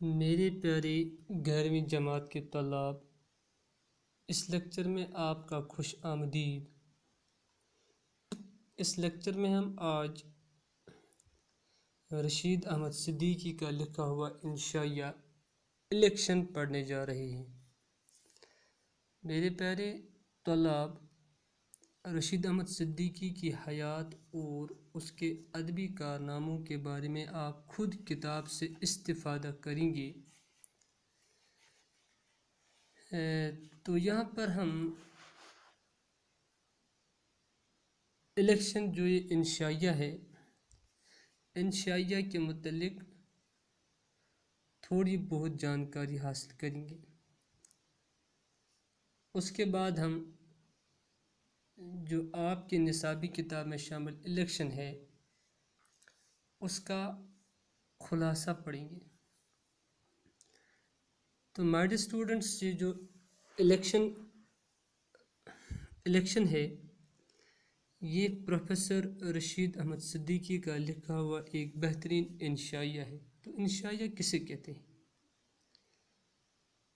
میرے پیارے 11ویں جماعت کے طلاب، اس لیکچر میں آپ کا خوش آمدید۔ اس لیکچر میں ہم آج رشید احمد صدیقی کا لکھا ہوا انشائیہ الیکشن پڑھنے جا رہے ہیں۔ میرے پیارے طلاب، رشید احمد صدیقی کی حیات اور اس کے ادبی کارناموں کے بارے میں آپ خود کتاب سے استفادہ کریں گے۔ تو یہاں پر ہم الیکشن جو یہ انشائیہ ہے، انشائیہ کے متعلق تھوڑی بہت جانکاری حاصل کریں گے۔ اس کے بعد ہم جو آپ کی نصابی کتاب میں شامل الیکشن ہے اس کا خلاصہ پڑھیں گے۔ تو مائی ڈیئر اسٹوڈنٹس، یہ جو الیکشن ہے یہ پروفیسر رشید احمد صدیقی کا لکھا ہوا ایک بہترین انشائیہ ہے۔ تو انشائیہ کسے کہتے ہیں؟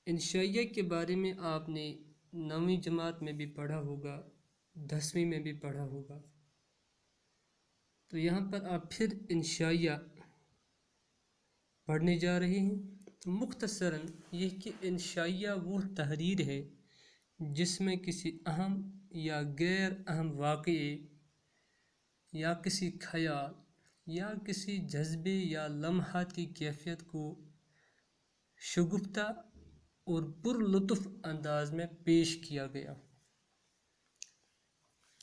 انشائیہ کے بارے میں آپ نے 9ویں جماعت میں بھی پڑھا ہوگا، 10ویں میں بھی پڑھا ہوگا۔ تو یہاں پر آپ پھر انشائیہ پڑھنے جا رہے ہیں۔ تو مختصراً یہ کہ انشائیہ وہ تحریر ہے جس میں کسی اہم یا غیر اہم واقعے یا کسی خیال یا کسی جذبے یا لمحاتی کیفیت کو شگفتہ اور پر لطف انداز میں پیش کیا گیا۔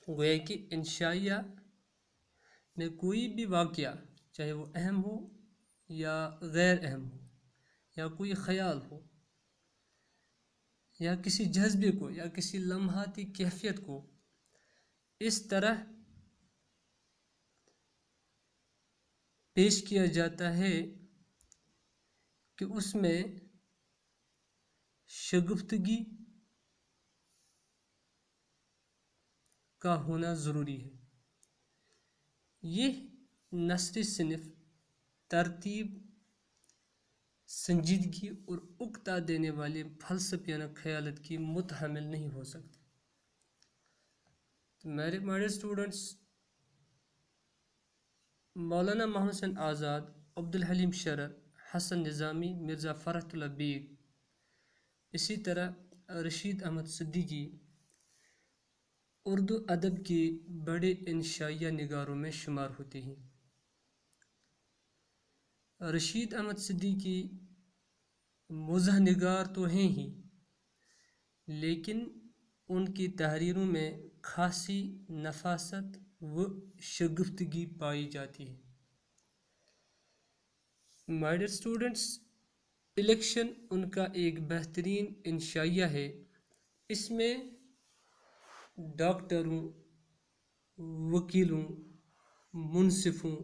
گویا کہ انشائیہ میں کوئی بھی واقعہ، چاہے وہ اہم ہو یا غیر اہم ہو، یا کوئی خیال ہو یا کسی جذبے کو یا کسی لمحاتی کیفیت کو اس طرح پیش کیا جاتا ہے کہ اس میں شگفتگی کا ہونا ضروری ہے۔ یہ نثری صنف ترتیب، سنجیدگی اور اکتا دینے والے فلسفیانہ خیالت کی متحمل نہیں ہو سکتا۔ تو میرے اسٹوڈنٹس، مولانا محمد حسین آزاد، عبدالحلیم شرر، حسن نظامی، مرزا فرحت اللہ بیگ، اسی طرح رشید احمد صدیقی اردو ادب کے بڑے انشائیہ نگاروں میں شمار ہوتے ہیں۔ رشید احمد صدیقی مزاح نگار تو ہیں ہی، لیکن ان کی تحریروں میں خاصی نفاست و شگفتگی پائی جاتی ہے۔ مائی ڈیئر اسٹوڈنٹس، الیکشن ان کا ایک بہترین انشائیہ ہے۔ اس میں ڈاکٹروں، وکیلوں، منصفوں،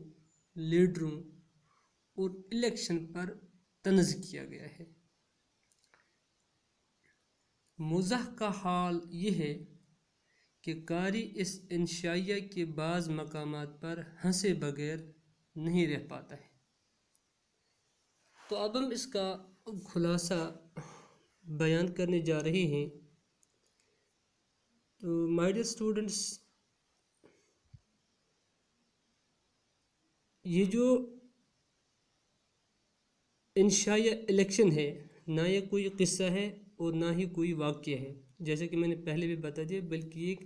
لیڈروں اور الیکشن پر طنز کیا گیا ہے۔ مزاح کا حال یہ ہے کہ قاری اس انشائیہ کے بعض مقامات پر ہنسے بغیر نہیں رہ پاتا ہے۔ تو اب ہم اس کا خلاصہ بیان کرنے جا رہے ہیں۔ تو مائی ڈیئر اسٹوڈنٹس، یہ جو انشائیہ الیکشن ہے، نہ یہ کوئی قصہ ہے اور نہ ہی کوئی واقعہ ہے، جیسے کہ میں نے پہلے بھی بتا دیا، بلکہ ایک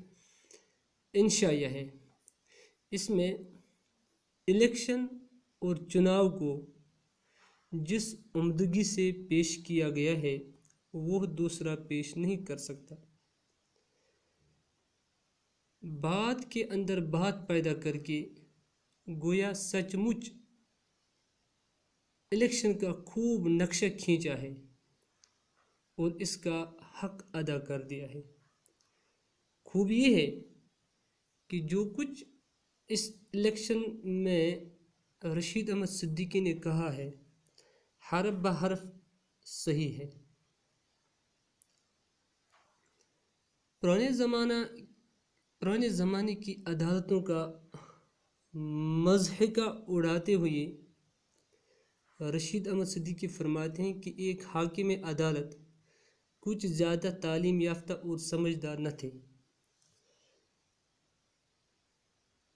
انشائیہ ہے۔ اس میں الیکشن اور چناؤ کو جس عمدگی سے پیش کیا گیا ہے وہ دوسرا پیش نہیں کر سکتا۔ بات کے اندر بات پیدا کر کے گویا سچ مچ الیکشن کا خوب نقشہ کھینچا ہے اور اس کا حق ادا کر دیا ہے۔ خوب یہ ہے کہ جو کچھ اس الیکشن میں رشید احمد صدیقی نے کہا ہے حرف بحرف صحیح ہے۔ پرانے زمانے کی عدالتوں کا مضحکہ اڑاتے ہوئے رشید احمد صدیقی فرماتے ہیں کہ ایک حاکم عدالت کچھ زیادہ تعلیم یافتہ اور سمجھدار نہ تھے۔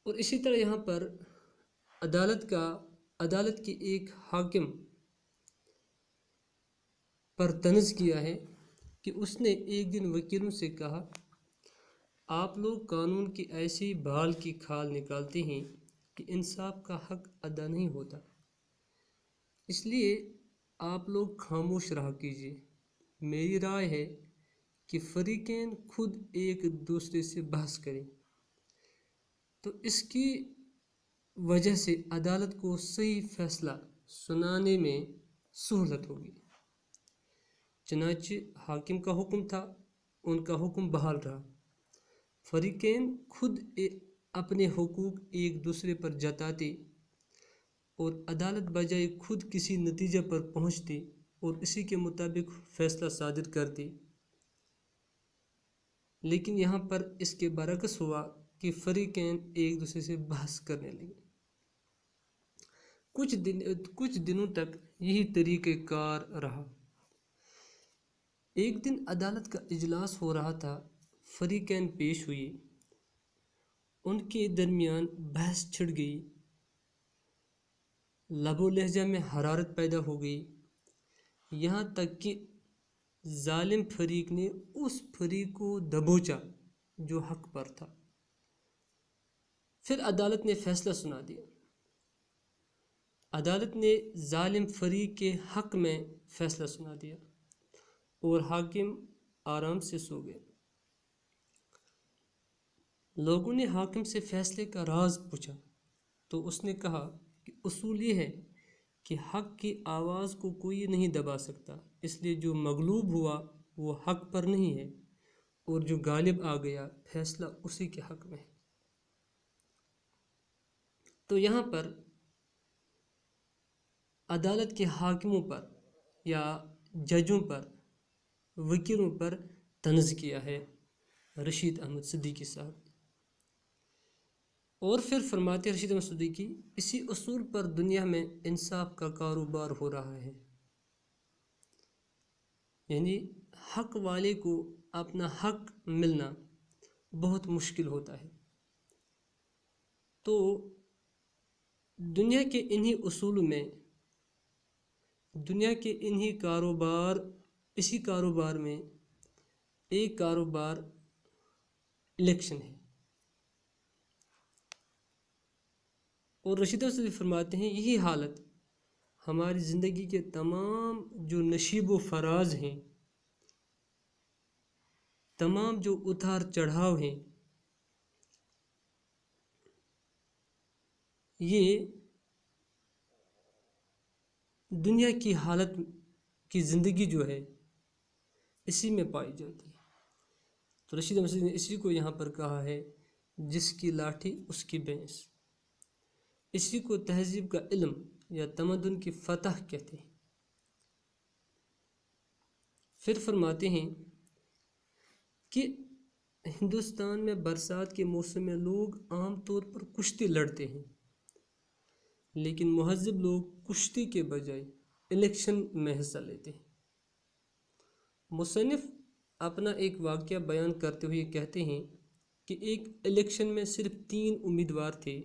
اور اسی طرح یہاں پر عدالت کے ایک حاکم پر طنز کیا ہے کہ اس نے ایک دن وکیلوں سے کہا، آپ لوگ قانون کی ایسی بھال کی کھال نکالتے ہیں کہ انصاف کا حق ادا نہیں ہوتا، اس لیے آپ لوگ خاموش رہا کیجیے۔ میری رائے ہے کہ فریقین خود ایک دوسرے سے بحث کریں، تو اس کی وجہ سے عدالت کو صحیح فیصلہ سنانے میں سہولت ہوگی۔ چنانچہ حاکم کا حکم تھا، ان کا حکم بحال رہا، فریقین خود اپنے حقوق ایک دوسرے پر جتاتے اور عدالت بجائے خود کسی نتیجے پر پہنچتی اور اسی کے مطابق فیصلہ صادر کرتی۔ لیکن یہاں پر اس کے برعکس ہوا کہ فریقین ایک دوسرے سے بحث کرنے لگے۔ کچھ دنوں تک یہی طریقہ کار رہا۔ ایک دن عدالت کا اجلاس ہو رہا تھا، فریقین پیش ہوئے، ان کے درمیان بحث چھڑ گئی، لب و لہجہ میں حرارت پیدا ہو گئی، یہاں تک کہ ظالم فریق نے اس فریق کو دبوچا جو حق پر تھا۔ پھر عدالت نے فیصلہ سنا دیا۔ عدالت نے ظالم فریق کے حق میں فیصلہ سنا دیا اور حاکم آرام سے سو گئے۔ لوگوں نے حاکم سے فیصلے کا راز پوچھا تو اس نے کہا کہ اصول یہ ہے کہ حق کی آواز کو کوئی نہیں دبا سکتا، اس لیے جو مغلوب ہوا وہ حق پر نہیں ہے اور جو غالب آ گیا فیصلہ اسی کے حق میں ہے۔ تو یہاں پر عدالت کے حاکموں پر یا ججوں پر، وکیلوں پر طنز کیا ہے رشید احمد صدیقی صاحب۔ اور پھر فرماتے رشید احمد صدیقی، اسی اصول پر دنیا میں انصاف کا کاروبار ہو رہا ہے، یعنی حق والے کو اپنا حق ملنا بہت مشکل ہوتا ہے۔ تو دنیا کے انہی اصول میں، دنیا کے اسی کاروبار میں ایک کاروبار الیکشن ہے۔ اور رشید احمد صدیقی فرماتے ہیں یہی حالت ہماری زندگی کے تمام جو نشیب و فراز ہیں، تمام جو اتار چڑھاؤ ہیں، یہ دنیا کی حالت کی زندگی جو ہے اسی میں پائی جاتی ہے۔ تو رشید احمد صدیقی نے اسی کو یہاں پر کہا ہے، جس کی لاٹھی اس کی بھینس، اسی کو تہذیب کا علم یا تمدن کی فتح کہتے ہیں۔ پھر فرماتے ہیں کہ ہندوستان میں برسات کے موسم میں لوگ عام طور پر کشتی لڑتے ہیں، لیکن مہذب لوگ کشتی کے بجائے الیکشن میں حصہ لیتے ہیں۔ مصنف اپنا ایک واقعہ بیان کرتے ہوئے کہتے ہیں کہ ایک الیکشن میں صرف 3 امیدوار تھے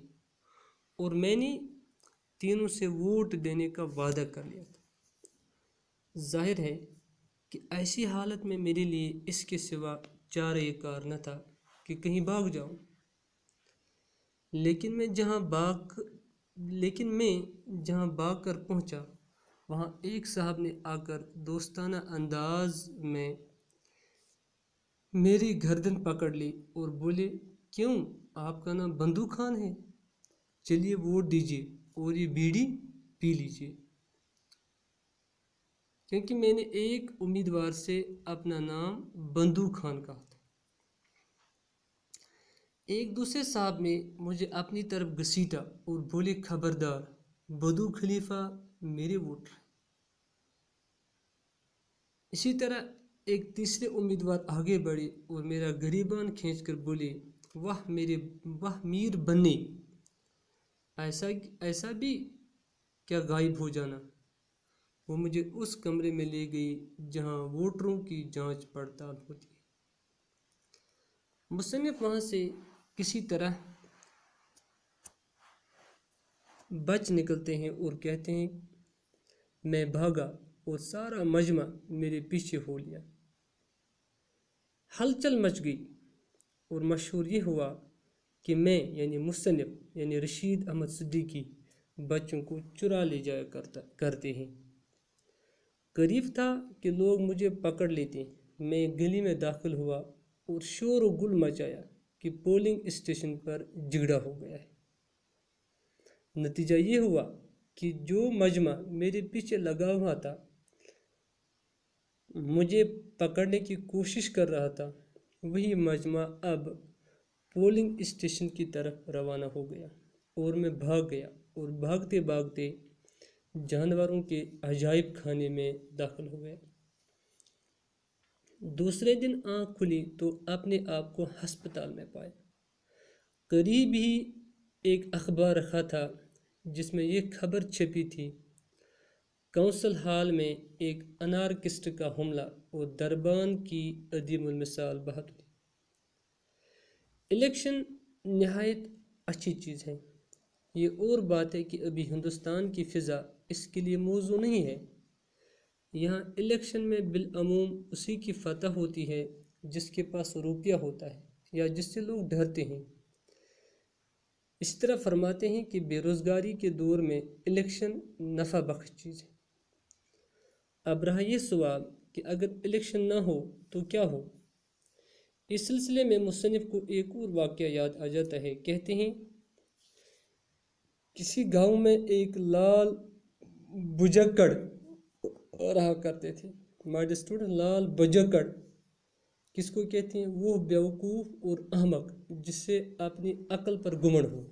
اور میں نے تینوں سے ووٹ دینے کا وعدہ کر لیا تھا۔ ظاہر ہے کہ ایسی حالت میں میرے لیے اس کے سوا چارہ کار نہ تھا کہ کہیں بھاگ جاؤں، لیکن میں جہاں بھاگ کر پہنچا وہاں ایک صاحب نے آ کر دوستانہ انداز میں میری گردن پکڑ لی اور بولے، کیوں آپ کا نام بندو خان ہے؟ چلیے ووٹ دیجیے اور یہ بیڑی پی لیجیے۔ کیونکہ میں نے ایک امیدوار سے اپنا نام بندو خان کہا تھا۔ ایک دوسرے صاحب نے مجھے اپنی طرف گھسیٹا اور بولے، خبردار، بدو خلیفہ میرے ووٹ۔ اسی طرح ایک تیسرے امیدوار آگے بڑھے اور میرا گریبان کھینچ کر بولے، واہ میر بننے، ایسا بھی کیا غائب ہو جانا، وہ مجھے اس کمرے میں لے گئی جہاں ووٹروں کی جانچ پڑتال ہوتی ہے۔ مصنف وہاں سے کسی طرح بچ نکلتے ہیں اور کہتے ہیں میں بھاگا اور سارا مجمع میرے پیچھے ہو لیا۔ ہلچل مچ گئی اور مشہور یہ ہوا کہ میں یعنی مصنف یعنی رشید احمد صدیقی بچوں کو چرا لے جایا کرتے ہیں۔ قریب تھا کہ لوگ مجھے پکڑ لیتے۔ میں گلی میں داخل ہوا اور شور و گل مچایا کہ پولنگ اسٹیشن پر جھگڑا ہو گیا ہے۔ نتیجہ یہ ہوا کہ جو مجمع میرے پیچھے لگا ہوا تھا مجھے پکڑنے کی کوشش کر رہا تھا، وہی مجمع اب پولنگ اسٹیشن کی طرف روانہ ہو گیا اور میں بھاگ گیا اور بھاگتے بھاگتے جانوروں کے عجائب خانے میں داخل ہو گیا۔ دوسرے دن آنکھ کھلی تو اپنے آپ کو ہسپتال میں پایا۔ قریب ہی ایک اخبار رکھا تھا جس میں یہ خبر چھپی تھی، کونسل ہال میں ایک انارکسٹ کا حملہ اور دربان کی عدیم المثال بہادری۔ الیکشن نہایت اچھی چیز ہے۔ یہ اور بات ہے کہ ابھی ہندوستان کی فضا اس کے لیے موزوں نہیں ہے۔ یہاں الیکشن میں بالعموم اسی کی فتح ہوتی ہے جس کے پاس روپیہ ہوتا ہے یا جس سے لوگ ڈرتے ہیں۔ اس طرح فرماتے ہیں کہ بے روزگاری کے دور میں الیکشن نفع بخش چیز ہے۔ اب رہا یہ سوال کہ اگر الیکشن نہ ہو تو کیا ہو؟ اس سلسلے میں مصنف کو ایک اور واقعہ یاد آ جاتا ہے۔ کہتے ہیں کسی گاؤں میں ایک لال بجکڑ رہا کرتے تھے۔ مائی ڈیئر اسٹوڈنٹ، لال بجکڑ کس کو کہتے ہیں؟ وہ بیوقوف اور احمق جس سے اپنی عقل پر گمنڈ ہو۔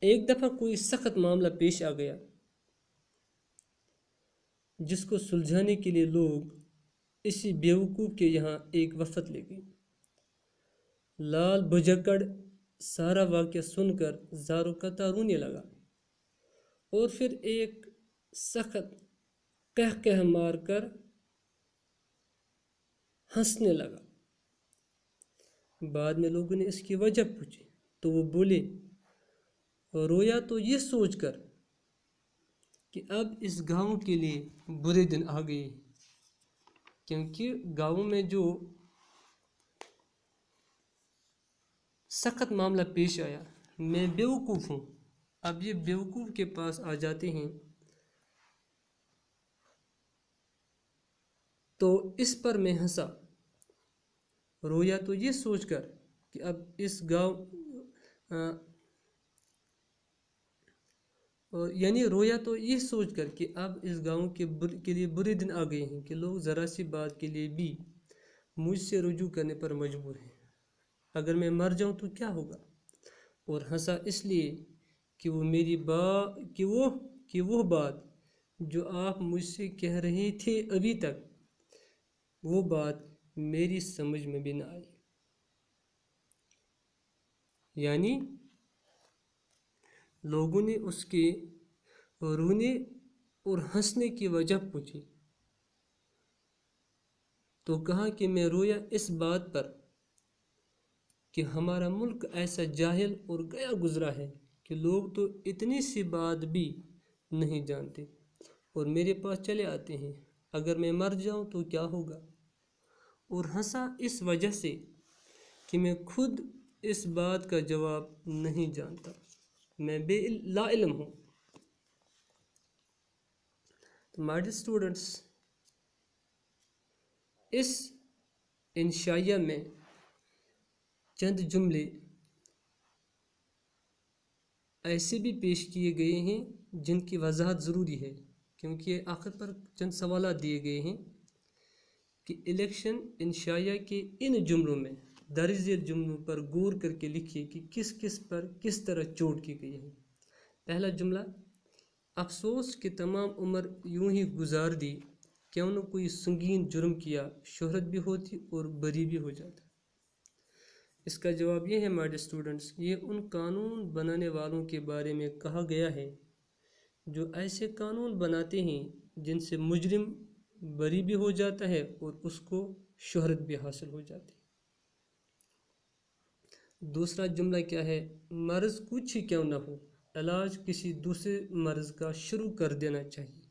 ایک دفعہ کوئی سخت معاملہ پیش آ گیا جس کو سلجھانے کے لیے لوگ اسی بیوقوف کے یہاں ایک وفد لے گئے۔ لال بجکڑ سارا واقعہ سن کر زاروں قطع رونے لگا اور پھر ایک سخت قہقہ مار کر ہنسنے لگا۔ بعد میں لوگوں نے اس کی وجہ پوچھی تو وہ بولے، رویا تو یہ سوچ کر کہ اب اس گاؤں کے لیے برے دن آ گئے، کیونکہ گاؤں میں جو سخت معاملہ پیش آیا، میں بیوقوف ہوں، اب یہ بیوقوف کے پاس آ جاتے ہیں تو اس پر میں ہنسا۔ رویا تو یہ سوچ کر کہ اب اس گاؤں یعنی رویا تو یہ سوچ کر کہ اب اس گاؤں کے لیے برے دن آ گئے ہیں کہ لوگ ذرا سی بات کے لیے بھی مجھ سے رجوع کرنے پر مجبور ہیں۔ اگر میں مر جاؤں تو کیا ہوگا؟ اور ہنسا اس لیے کہ وہ بات جو آپ مجھ سے کہہ رہے تھے ابھی تک، وہ بات میری سمجھ میں بھی نہ آئی۔ یعنی لوگوں نے اس کے رونے اور ہنسنے کی وجہ پوچھی تو کہا کہ میں رویا اس بات پر کہ ہمارا ملک ایسا جاہل اور گیا گزرا ہے کہ لوگ تو اتنی سی بات بھی نہیں جانتے اور میرے پاس چلے آتے ہیں، اگر میں مر جاؤں تو کیا ہوگا؟ اور ہنسا اس وجہ سے کہ میں خود اس بات کا جواب نہیں جانتا، میں لا علم ہوں۔ تو مائی ڈیئر اسٹوڈنٹس، اس انشائیہ میں چند جملے ایسے بھی پیش کیے گئے ہیں جن کی وضاحت ضروری ہے، کیونکہ آخر پر چند سوالات دیے گئے ہیں کہ الیکشن انشائیہ کے ان جملوں میں درج ذیل جملوں پر غور کر کے لکھیے کہ کس کس پر کس طرح چوٹ کی گئی ہے۔ پہلا جملہ، افسوس کہ تمام عمر یوں ہی گزار دی، کیوں نہ کوئی سنگین جرم کیا، شہرت بھی ہوتی اور بری بھی ہو جاتا۔ اس کا جواب یہ ہے مائی ڈیئر اسٹوڈنٹس، یہ ان قانون بنانے والوں کے بارے میں کہا گیا ہے جو ایسے قانون بناتے ہیں جن سے مجرم بری بھی ہو جاتا ہے اور اس کو شہرت بھی حاصل ہو جاتی ہے۔ دوسرا جملہ کیا ہے؟ مرض کچھ ہی کیوں نہ ہو، علاج کسی دوسرے مرض کا شروع کر دینا چاہیے۔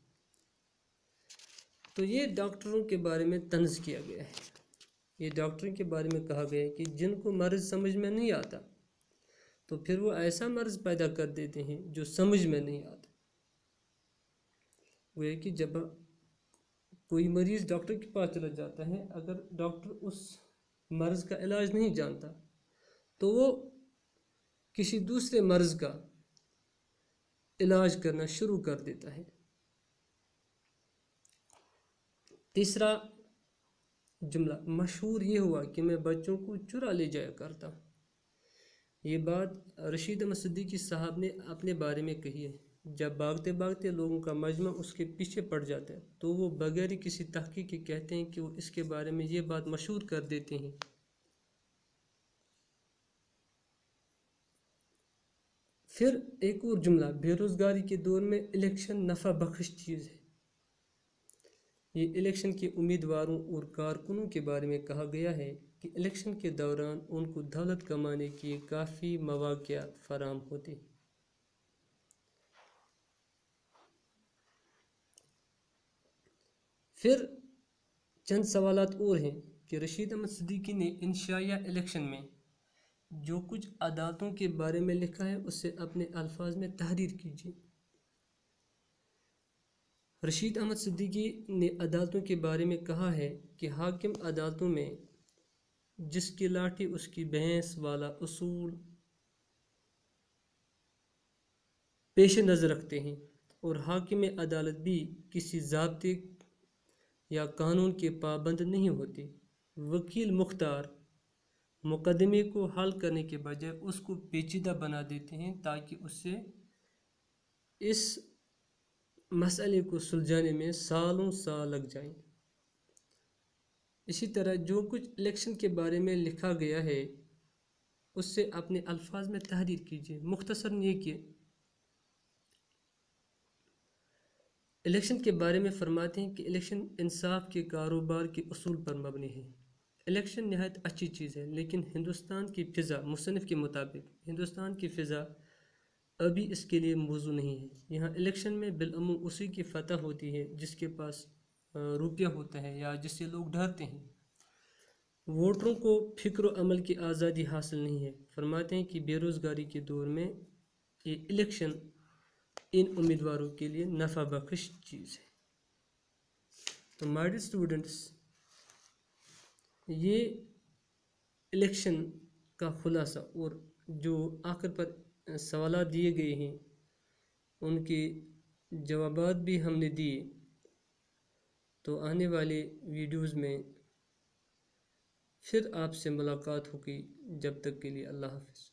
تو یہ ڈاکٹروں کے بارے میں طنز کیا گیا ہے، یہ ڈاکٹروں کے بارے میں کہا گیا ہے کہ جن کو مرض سمجھ میں نہیں آتا تو پھر وہ ایسا مرض پیدا کر دیتے ہیں جو سمجھ میں نہیں آتا۔ وہ ہے کہ جب کوئی مریض ڈاکٹر کے پاس چلا جاتا ہے، اگر ڈاکٹر اس مرض کا علاج نہیں جانتا تو وہ کسی دوسرے مرض کا علاج کرنا شروع کر دیتا ہے۔ تیسرا جملہ مشہور یہ ہوا کہ میں بچوں کو چرا لے جایا کرتا ہوں۔ یہ بات رشید احمد صدیقی صاحب نے اپنے بارے میں کہی ہے۔ جب بھاگتے بھاگتے لوگوں کا مجمع اس کے پیچھے پڑ جاتا ہے تو وہ بغیر کسی تحقیق کے کہتے ہیں کہ وہ اس کے بارے میں یہ بات مشہور کر دیتے ہیں۔ پھر ایک اور جملہ، بے روزگاری کے دور میں الیکشن نفع بخش چیز ہے۔ یہ الیکشن کے امیدواروں اور کارکنوں کے بارے میں کہا گیا ہے کہ الیکشن کے دوران ان کو دولت کمانے کے کافی مواقع فراہم ہوتے ہیں۔ پھر چند سوالات اور ہیں کہ رشید احمد صدیقی نے انشائیہ الیکشن میں جو کچھ عدالتوں کے بارے میں لکھا ہے اسے اپنے الفاظ میں تحریر کیجیے۔ رشید احمد صدیقی نے عدالتوں کے بارے میں کہا ہے کہ حاکم عدالتوں میں جس کی لاٹھی اس کی بھینس والا اصول پیش نظر رکھتے ہیں، اور حاکم عدالت بھی کسی ضابطے یا قانون کے پابند نہیں ہوتے۔ وکیل مختار مقدمے کو حل کرنے کے بجائے اس کو پیچیدہ بنا دیتے ہیں تاکہ اس سے اس مسئلے کو سلجھانے میں سالوں سال لگ جائیں۔ اسی طرح جو کچھ الیکشن کے بارے میں لکھا گیا ہے اس سے اپنے الفاظ میں تحریر کیجیے۔ مختصراً یہ کہ الیکشن کے بارے میں فرماتے ہیں کہ الیکشن انصاف کے کاروبار کے اصول پر مبنی ہے۔ الیکشن نہایت اچھی چیز ہے، لیکن ہندوستان کی فضا، مصنف کے مطابق ہندوستان کی فضا ابھی اس کے لیے موزوں نہیں ہے۔ یہاں الیکشن میں بالعموم اسی کی فتح ہوتی ہے جس کے پاس روپیہ ہوتا ہے یا جس سے لوگ ڈرتے ہیں۔ ووٹروں کو فکر و عمل کی آزادی حاصل نہیں ہے۔ فرماتے ہیں کہ بے روزگاری کے دور میں یہ الیکشن ان امیدواروں کے لیے نفع بخش چیز ہے۔ تو مائی ڈیئر اسٹوڈنٹس، یہ الیکشن کا خلاصہ اور جو آخر پر سوالات دیے گئے ہیں ان کے جوابات بھی ہم نے دیے۔ تو آنے والے ویڈیوز میں پھر آپ سے ملاقات ہوگی، جب تک کے لیے اللہ حافظ۔